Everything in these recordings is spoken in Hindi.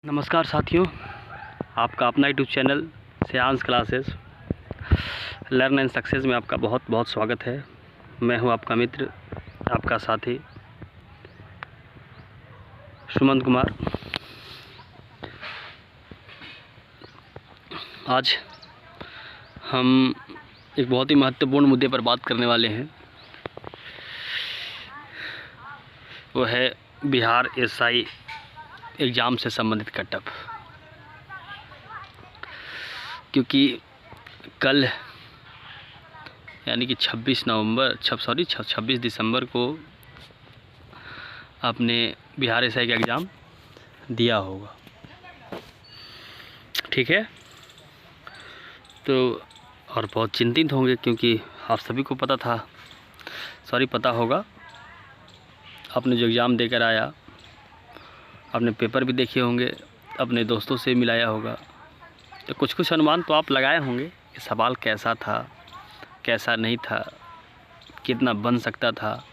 नमस्कार साथियों, आपका अपना YouTube channel Shreyansh classes learn and success में आपका बहुत बहुत स्वागत है। मैं हूं आपका मित्र, आपका साथी सुमंत कुमार। आज हम एक बहुत ही महत्वपूर्ण मुद्दे पर बात करने वाले हैं। वो है बिहार एसआई एग्ज़ाम से संबंधित कटअप। क्योंकि कल यानी कि 26 दिसंबर को आपने बिहार एसआई का एग्ज़ाम दिया होगा, ठीक है। तो और बहुत चिंतित होंगे क्योंकि आप सभी को पता होगा। आपने जो एग्ज़ाम देकर आया, आपने पेपर भी देखे होंगे, अपने दोस्तों से मिलाया होगा, तो कुछ अनुमान तो आप लगाए होंगे कि सवाल कैसा था, कैसा नहीं था, कितना बन सकता था,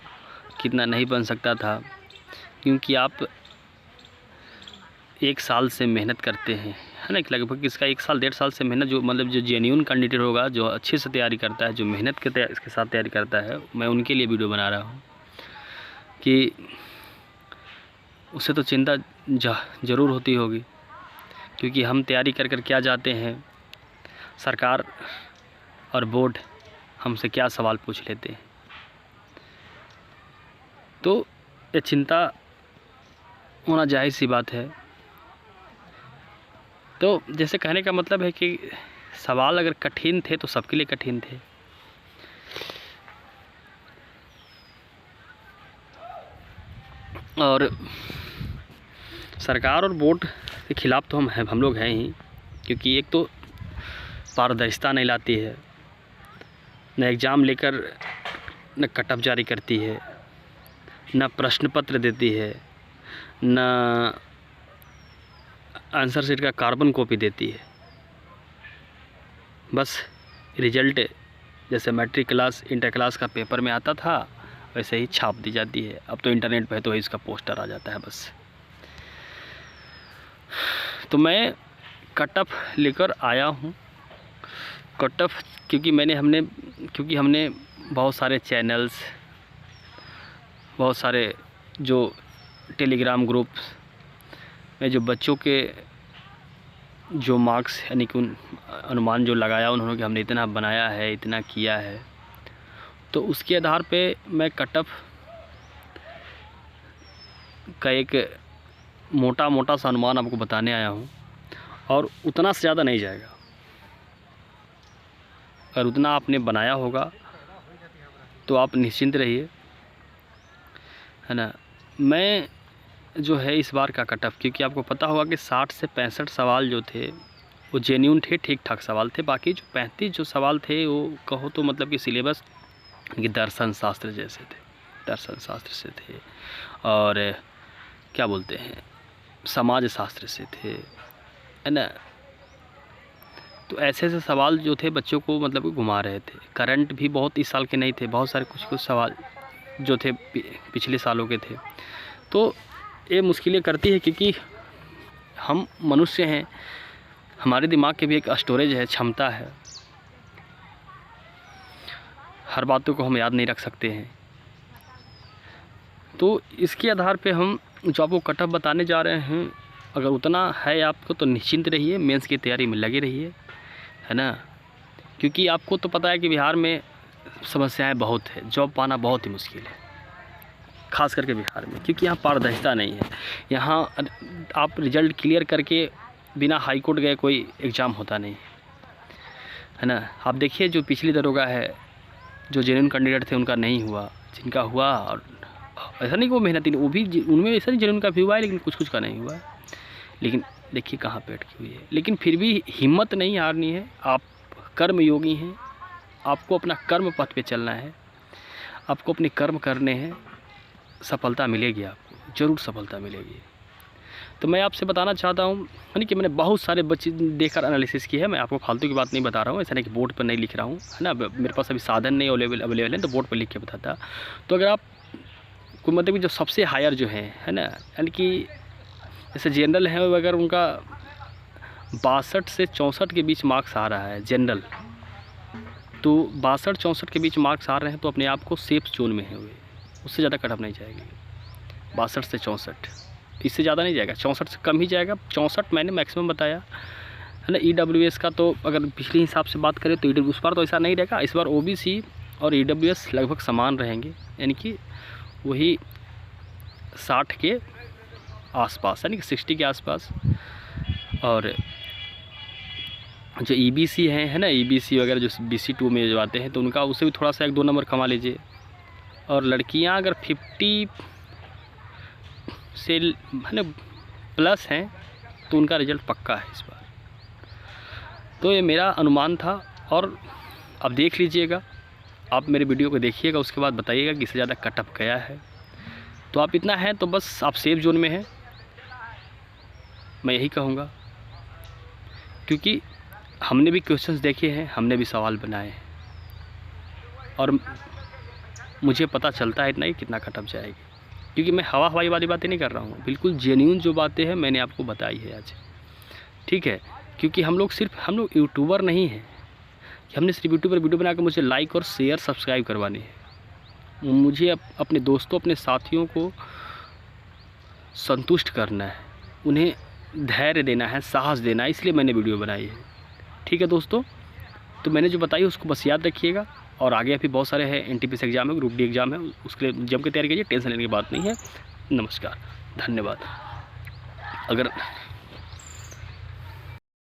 कितना नहीं बन सकता था। क्योंकि आप एक साल से मेहनत करते हैं, है ना। लगभग इसका 1 साल 1.5 साल से मेहनत, जो जेन्युइन कैंडिडेट होगा, जो अच्छे से तैयारी करता है, जो मेहनत के साथ तैयारी करता है, मैं उनके लिए वीडियो बना रहा हूँ कि उससे तो चिंता ज़रूर होती होगी। क्योंकि हम तैयारी कर क्या जाते हैं, सरकार और बोर्ड हमसे क्या सवाल पूछ लेते हैं। तो ये चिंता होना जाहिर सी बात है। तो जैसे कहने का मतलब है कि सवाल अगर कठिन थे तो सबके लिए कठिन थे। और सरकार और बोर्ड के खिलाफ़ तो हम लोग हैं ही। क्योंकि एक तो पारदर्शिता नहीं लाती है, न एग्ज़ाम लेकर न कटअप जारी करती है, न प्रश्न पत्र देती है, न आंसर शीट का कार्बन कॉपी देती है। बस रिजल्ट जैसे मैट्रिक क्लास इंटर क्लास का पेपर में आता था वैसे ही छाप दी जाती है। अब तो इंटरनेट पे तो इसका पोस्टर आ जाता है बस। तो मैं कटअप लेकर आया हूँ। कटअप क्योंकि हमने बहुत सारे चैनल्स, बहुत सारे जो टेलीग्राम ग्रुप में जो बच्चों के जो मार्क्स यानी कि अनुमान जो लगाया उन्होंने कि हमने इतना बनाया है, इतना किया है, तो उसके आधार पे मैं कटअप का एक मोटा सा अनुमान आपको बताने आया हूँ। और उतना से ज़्यादा नहीं जाएगा। अगर उतना आपने बनाया होगा तो आप निश्चिंत रहिए, है ना। मैं जो है इस बार का कटअप, क्योंकि आपको पता होगा कि 60 से 65 सवाल जो थे वो जेन्युइन थे, ठीक ठाक सवाल थे। बाकी जो 35 जो सवाल थे वो कहो तो मतलब कि सिलेबस कि दर्शन शास्त्र से थे, और क्या बोलते हैं, समाज शास्त्र से थे, है ना। तो ऐसे सवाल जो थे बच्चों को मतलब कि घुमा रहे थे। करंट भी बहुत इस साल के नहीं थे, बहुत सारे कुछ सवाल जो थे पिछले सालों के थे। तो ये मुश्किलें करती है क्योंकि हम मनुष्य हैं, हमारे दिमाग के भी एक स्टोरेज है, क्षमता है। हर बातों को हम याद नहीं रख सकते हैं। तो इसके आधार पे हम जो आपको कटअप बताने जा रहे हैं, अगर उतना है आपको तो निश्चिंत रहिए, मेंस की तैयारी में लगे रहिए, है ना। क्योंकि आपको तो पता है कि बिहार में समस्याएं बहुत है, जॉब पाना बहुत ही मुश्किल है, ख़ास करके बिहार में। क्योंकि यहाँ पारदर्शिता नहीं है। यहाँ आप रिज़ल्ट क्लियर करके बिना हाई कोर्ट गए कोई एग्ज़ाम होता नहीं, है ना। आप देखिए जो पिछली दरोगा है, जो जेन्युइन कैंडिडेट थे उनका नहीं हुआ, जिनका हुआ, और ऐसा नहीं कि वो मेहनती नहीं, वो भी उनमें ऐसा नहीं जेन्युइन का भी हुआ है, लेकिन कुछ का नहीं हुआ है। लेकिन देखिए कहाँ पे अटकी हुई है। लेकिन फिर भी हिम्मत नहीं हारनी है। आप कर्म योगी हैं, आपको अपना कर्म पथ पे चलना है, आपको अपने कर्म करने हैं, सफलता मिलेगी, आपको ज़रूर सफलता मिलेगी। तो मैं आपसे बताना चाहता हूँ, यानी कि मैंने बहुत सारे बच्चे देखकर एनालिसिस की है। मैं आपको फालतू की बात नहीं बता रहा हूँ, ऐसा नहीं कि बोर्ड पर नहीं लिख रहा हूँ, है ना। मेरे पास अभी साधन नहीं अवेलेबल है तो बोर्ड पर लिख के बताता। तो अगर आप को मतलब कि जो सबसे हायर जो है ना, यानी कि जैसे जनरल है, अगर उनका 62 से 64 के बीच मार्क्स आ रहा है जनरल, तो 62-64 के बीच मार्क्स आ रहे हैं तो अपने आप को सेफ जोन में है हुए, उससे ज़्यादा कट ऑफ नहीं जाएगी। 62 से 64, इससे ज़्यादा नहीं जाएगा, 64 से कम ही जाएगा। 64 मैंने मैक्सिमम बताया है ना। EWS का तो अगर पिछले हिसाब से बात करें तो उस बार तो ऐसा नहीं रहेगा। इस बार OBC और EWS लगभग समान रहेंगे, यानी कि वही 60 के आसपास, यानी कि 60 के आसपास। और जो EBC है ना, EBC वगैरह जो BC2 में जो आते हैं तो उनका उससे भी थोड़ा सा 1-2 नंबर कमा लीजिए। और लड़कियां अगर 50 से है ना प्लस हैं तो उनका रिज़ल्ट पक्का है इस बार। तो ये मेरा अनुमान था, और अब देख लीजिएगा, आप मेरे वीडियो को देखिएगा, उसके बाद बताइएगा कि इससे ज़्यादा कट ऑफ गया है। तो आप इतना है तो बस आप सेफ जोन में हैं, मैं यही कहूँगा, क्योंकि हमने भी क्वेश्चंस देखे हैं, हमने भी सवाल बनाए हैं, और मुझे पता चलता है इतना ही कितना कट ऑफ जाएगी। क्योंकि मैं हवाई वाली बातें नहीं कर रहा हूँ, बिल्कुल जेन्युइन जो बातें हैं मैंने आपको बताई है आज, ठीक है। क्योंकि हम लोग यूट्यूबर नहीं हैं कि हमने सिर्फ यूट्यूब पर वीडियो बना कर मुझे लाइक और शेयर सब्सक्राइब करवानी है। मुझे अपने दोस्तों, अपने साथियों को संतुष्ट करना है, उन्हें धैर्य देना है, साहस देना है, इसलिए मैंने वीडियो बनाई है, ठीक है दोस्तों। तो मैंने जो बताई उसको बस याद रखिएगा, और आगे अभी बहुत सारे हैं, NTPC एग्ज़ाम है, ग्रुप D एग्ज़ाम है, उसके लिए जम के तैयारी कीजिए, टेंशन लेने की बात नहीं है। नमस्कार, धन्यवाद। अगर